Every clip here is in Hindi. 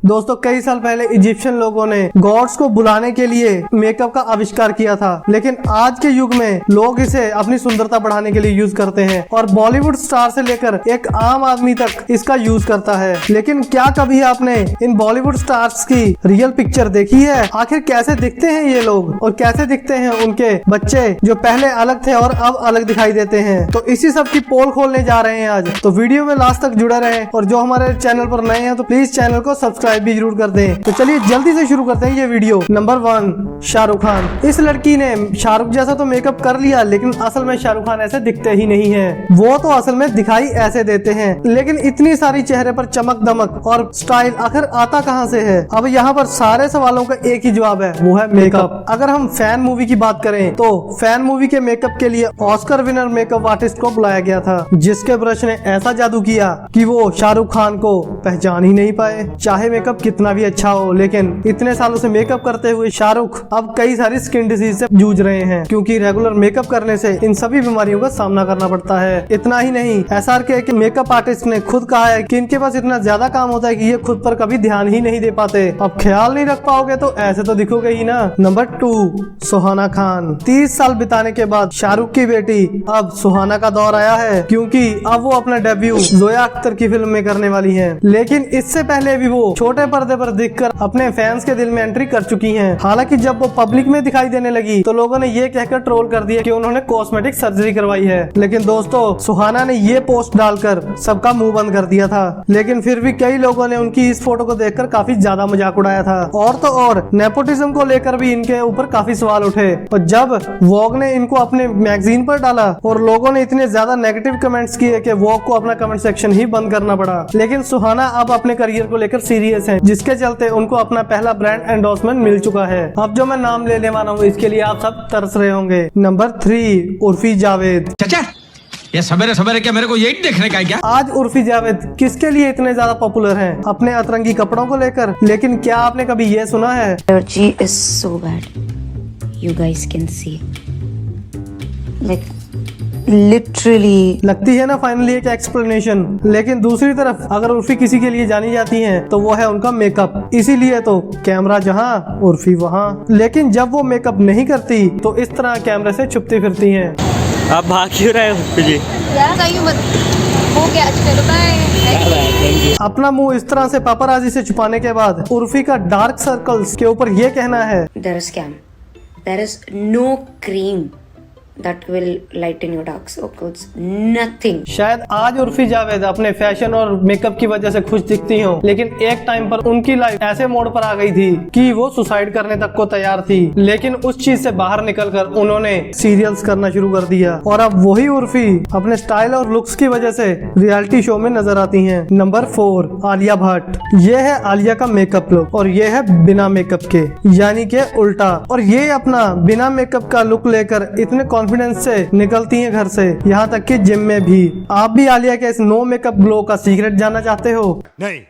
दोस्तों कई साल पहले इजिप्शियन लोगों ने गॉड्स को बुलाने के लिए मेकअप का आविष्कार किया था, लेकिन आज के युग में लोग इसे अपनी सुंदरता बढ़ाने के लिए यूज करते हैं और बॉलीवुड स्टार से लेकर एक आम आदमी तक इसका यूज करता है। लेकिन क्या कभी आपने इन बॉलीवुड स्टार्स की रियल पिक्चर देखी है? आखिर कैसे दिखते हैं ये लोग और कैसे दिखते हैं उनके बच्चे जो पहले अलग थे और अब अलग दिखाई देते हैं? तो इसी सब की पोल खोलने जा रहे हैं आज, तो वीडियो में लास्ट तक जुड़े रहें और जो हमारे चैनल पर नए हैं तो प्लीज चैनल को सब्सक्राइब भी जरूर कर दें। तो चलिए जल्दी से शुरू करते हैं ये वीडियो। नंबर 1, शाहरुख खान। इस लड़की ने शाहरुख जैसा तो मेकअप कर लिया, लेकिन असल में शाहरुख खान ऐसे दिखते ही नहीं है। वो तो असल में दिखाई ऐसे देते हैं, लेकिन इतनी सारी चेहरे पर चमक दमक और स्टाइल आखिर आता कहां से है? अब यहाँ पर सारे सवालों का एक ही जवाब है, वो है मेकअप। अगर हम फैन मूवी की बात करें तो फैन मूवी के मेकअप के लिए ऑस्कर विनर मेकअप आर्टिस्ट को बुलाया गया था, जिसके ब्रश ने ऐसा जादू किया कि वो शाहरुख खान को पहचान ही नहीं पाए। चाहे मेकअप कितना भी अच्छा हो, लेकिन इतने सालों से मेकअप करते हुए शाहरुख अब कई सारी स्किन डिजीज से जूझ रहे हैं, क्योंकि रेगुलर मेकअप करने से इन सभी बीमारियों का सामना करना पड़ता है। इतना ही नहीं, SRK के मेकअप आर्टिस्ट ने खुद कहा है कि इनके पास इतना ज्यादा काम होता है कि ये खुद पर कभी ध्यान ही नहीं दे पाते। अब ख्याल नहीं रख पाओगे तो ऐसे तो दिखोगे ही ना। नंबर 2, सुहाना खान। 30 साल बिताने के बाद शाहरुख की बेटी अब सुहाना का दौर आया है, क्योंकि अब वो अपना डेब्यू जोया अख्तर की फिल्म में करने वाली है। लेकिन इससे पहले भी वो छोटे पर्दे पर दिखकर अपने फैंस के दिल में एंट्री कर चुकी हैं। हालांकि जब वो पब्लिक में दिखाई देने लगी तो लोगों ने ये कहकर ट्रोल कर दिया कि उन्होंने कॉस्मेटिक सर्जरी करवाई है। लेकिन दोस्तों सुहाना ने ये पोस्ट डालकर सबका मुंह बंद कर दिया था, लेकिन फिर भी कई लोगों ने उनकी इस फोटो को देखकर काफी ज्यादा मजाक उड़ाया था। और तो और नेपोटिज्म को लेकर भी इनके ऊपर काफी सवाल उठे, और जब वोग ने इनको अपने मैगजीन पर डाला और लोगों ने इतने ज्यादा नेगेटिव कमेंट्स किए कि वोग को अपना कमेंट सेक्शन ही बंद करना पड़ा। लेकिन सुहाना अब अपने करियर को लेकर सीरियस है, जिसके चलते उनको अपना पहला ब्रांड एंडोर्समेंट मिल चुका है। अब जो मैं नाम लेने वाला हूँ इसके लिए आप सब तरस रहे होंगे। नंबर 3, उर्फी जावेद। चाचा ये सवेरे सवेरे क्या मेरे को यही देखने का है क्या? आज उर्फी जावेद किसके लिए इतने ज्यादा पॉपुलर हैं? अपने अतरंगी कपड़ों को लेकर। लेकिन क्या आपने कभी ये सुना है, Allergy is so bad. You guys can see. Like literally. लगती है ना फाइनली एक एक्सप्लेनेशन। लेकिन दूसरी तरफ अगर उर्फी किसी के लिए जानी जाती हैं तो वो है उनका मेकअप। इसीलिए तो कैमरा जहाँ उर्फी वहाँ। लेकिन जब वो मेकअप नहीं करती तो इस तरह कैमरे से छुपती फिरती हैं। आप भाग क्यों रहे हो उर्फी जी? हो गया, चलो बाय। अपना मुंह इस तरह से पापराजी से छुपाने के बाद उर्फी का डार्क सर्कल्स के ऊपर ये कहना है, There is scam. There is no cream that will lighten your dark circles. Nothing. शायद आज उर्फी जावेद अपने फैशन और मेकअप की वजह से खुश दिखती हो, लेकिन एक टाइम पर उनकी लाइफ ऐसे मोड़ पर आ गई थी कि वो सुसाइड करने तक को तैयार थी। लेकिन उस चीज से बाहर निकलकर उन्होंने सीरियल्स करना शुरू कर दिया, और अब वही उर्फी अपने स्टाइल और लुक्स की वजह से रियलिटी शो में नजर आती हैं। नंबर 4, आलिया भट्ट। ये है आलिया का मेकअप लुक और ये है बिना मेकअप के, यानी के उल्टा। और ये अपना बिना मेकअप का लुक लेकर इतने कॉन्फिडेंस से निकलती हैं घर से, यहाँ तक कि जिम में भी। आप भी आलिया के इस नो मेकअप ग्लो का सीक्रेट जानना चाहते हो? नहीं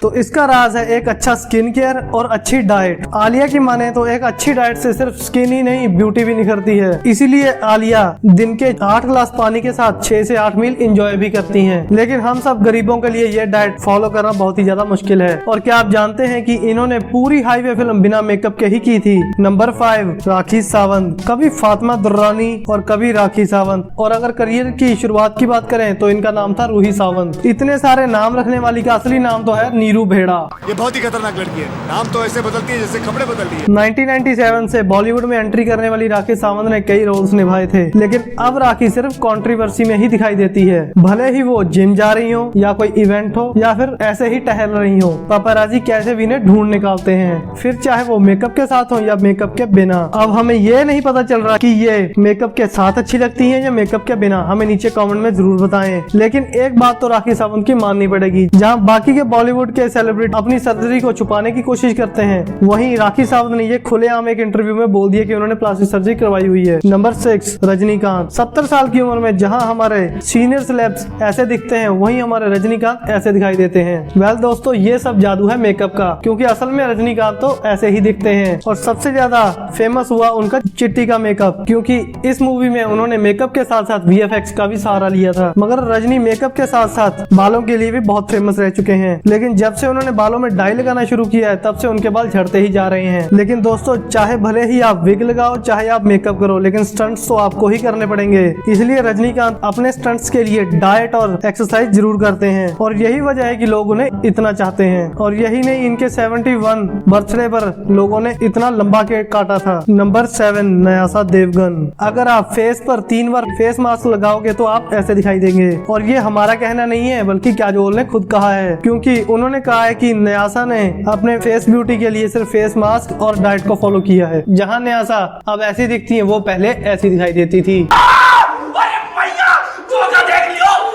तो इसका राज है एक अच्छा स्किन केयर और अच्छी डाइट। आलिया की माने तो एक अच्छी डाइट से सिर्फ स्किन ही नहीं ब्यूटी भी निखरती है। इसीलिए आलिया दिन के 8 गिलास पानी के साथ 6 से 8 मील एंजॉय भी करती हैं। लेकिन हम सब गरीबों के लिए ये डाइट फॉलो करना बहुत ही ज्यादा मुश्किल है। और क्या आप जानते हैं कि इन्होंने पूरी हाईवे फिल्म बिना मेकअप के ही की थी? नंबर 5, राखी सावंत। कभी फातिमा दुर्रानी और कभी राखी सावंत। और अगर करियर की शुरुआत की बात करें तो इनका नाम था रूही सावंत। इतने सारे नाम रखने वाली का असली नाम तो है नीरू भेड़ा। ये बहुत ही खतरनाक लड़की है, नाम तो ऐसे बदलती है जैसे कपड़े बदल रही है। 1997 से बॉलीवुड में एंट्री करने वाली राखी सावंत ने कई रोल्स निभाए थे, लेकिन अब राखी सिर्फ कंट्रोवर्सी में ही दिखाई देती है। भले ही वो जिम जा रही हो या कोई इवेंट हो या फिर ऐसे ही टहल रही हो, पापाराजी कैसे भी इन्हें ढूंढ निकालते हैं, फिर चाहे वो मेकअप के साथ हो या मेकअप के बिना। अब हमें ये नहीं पता चल रहा कि ये मेकअप के साथ अच्छी लगती है या मेकअप के बिना। हमें नीचे कमेंट में जरूर बताएं। लेकिन एक बात तो राखी सावंत की माननी पड़ेगी, जहाँ बाकी के बॉलीवुड के के सेलिब्रिटी अपनी सर्जरी को छुपाने की कोशिश करते हैं। वहीं राखी सावंत ने ये खुलेआम एक इंटरव्यू में बोल दिया कि उन्होंने प्लास्टिक सर्जरी करवाई हुई है। नंबर 6 रजनीकांत। 70 साल की उम्र में जहां हमारे सीनियर सेलेब्स ऐसे दिखते हैं, वहीं हमारे रजनीकांत ऐसे दिखाई देते हैं। वेल दोस्तों, ये सब जादू है मेकअप का, क्योंकि असल में रजनीकांत तो ऐसे ही दिखते हैं। और सबसे ज्यादा फेमस हुआ उनका चिट्टी का मेकअप, क्योंकि इस मूवी में उन्होंने मेकअप के साथ साथ VFX का भी सहारा लिया था। मगर रजनी मेकअप के साथ साथ बालों के लिए भी बहुत फेमस रह चुके हैं, लेकिन जब से उन्होंने बालों में डाई लगाना शुरू किया है तब से उनके बाल झड़ते ही जा रहे हैं। लेकिन दोस्तों, चाहे भले ही आप विग लगाओ चाहे आप मेकअप करो, लेकिन स्टंट्स तो आपको ही करने पड़ेंगे। इसलिए रजनीकांत अपने स्टंट्स के लिए डाइट और एक्सरसाइज जरूर करते हैं, और यही वजह है कि लोग उन्हें इतना चाहते हैं। और यही नहीं, इनके 71 बर्थडे पर लोगों ने इतना लंबा केक काटा था। नंबर 7 न्यासा देवगन। अगर आप फेस पर 3 बार फेस मास्क लगाओगे तो आप ऐसे दिखाई देंगे। और ये हमारा कहना नहीं है, बल्कि काजोल ने खुद कहा है, क्योंकि उन्होंने कहा है कि न्यासा ने अपने फेस ब्यूटी के लिए सिर्फ फेस मास्क और डाइट को फॉलो किया है। जहाँ न्यासा अब ऐसी दिखती है, वो पहले ऐसी दिखाई देती थी।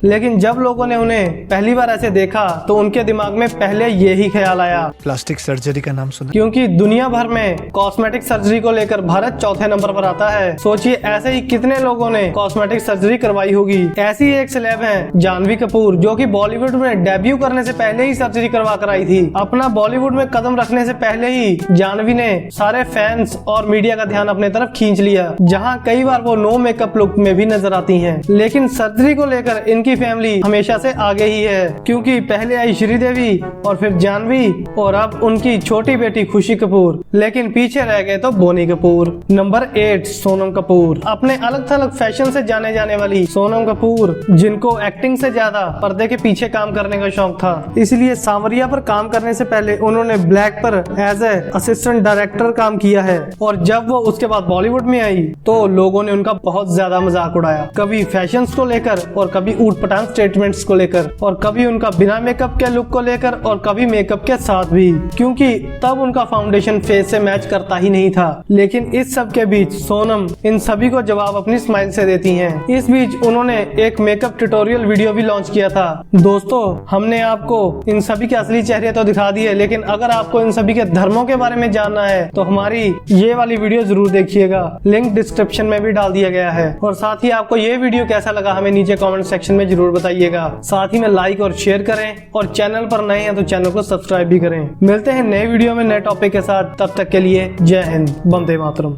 लेकिन जब लोगों ने उन्हें पहली बार ऐसे देखा तो उनके दिमाग में पहले यही ख्याल आया, प्लास्टिक सर्जरी का नाम सुना? क्योंकि दुनिया भर में कॉस्मेटिक सर्जरी को लेकर भारत चौथे नंबर पर आता है। सोचिए ऐसे ही कितने लोगों ने कॉस्मेटिक सर्जरी करवाई होगी। ऐसी एक सेलेब है जानवी कपूर, जो कि बॉलीवुड में डेब्यू करने से पहले ही सर्जरी करवा कर आई थी। अपना बॉलीवुड में कदम रखने से पहले ही जानवी ने सारे फैंस और मीडिया का ध्यान अपने तरफ खींच लिया, जहाँ कई बार वो नो मेकअप लुक में भी नजर आती है। लेकिन सर्जरी को लेकर इनकी फैमिली हमेशा से आगे ही है, क्योंकि पहले आई श्रीदेवी और फिर जानवी और अब उनकी छोटी बेटी खुशी कपूर। लेकिन पीछे रह गए तो बोनी कपूर। नंबर 8 सोनम कपूर। अपने अलग थलग फैशन से जाने जाने वाली सोनम कपूर, जिनको एक्टिंग से ज्यादा पर्दे के पीछे काम करने का शौक था, इसलिए सांवरिया पर काम करने से पहले उन्होंने ब्लैक पर एज ए असिस्टेंट डायरेक्टर काम किया है। और जब वो उसके बाद बॉलीवुड में आई तो लोगों ने उनका बहुत ज्यादा मजाक उड़ाया, कभी फैशन को लेकर और कभी ऊट पटांग स्टेटमेंट्स को लेकर, और कभी उनका बिना मेकअप के लुक को लेकर, और कभी मेकअप के साथ भी, क्योंकि तब उनका फाउंडेशन फेस से मैच करता ही नहीं था। लेकिन इस सब के बीच सोनम इन सभी को जवाब अपनी स्माइल से देती हैं। इस बीच उन्होंने एक मेकअप ट्यूटोरियल वीडियो भी लॉन्च किया था। दोस्तों, हमने आपको इन सभी के असली चेहरे तो दिखा दिए, लेकिन अगर आपको इन सभी के धर्मों के बारे में जानना है तो हमारी ये वाली वीडियो जरूर देखिएगा, लिंक डिस्क्रिप्शन में भी डाल दिया गया है। और साथ ही आपको ये वीडियो कैसा लगा हमें नीचे कमेंट सेक्शन में जरूर बताइएगा। साथ ही में लाइक और शेयर करें, और चैनल पर नए हैं तो चैनल को सब्सक्राइब भी करें। मिलते हैं नए वीडियो में नए टॉपिक के साथ, तब तक के लिए जय हिंद, वंदे मातरम।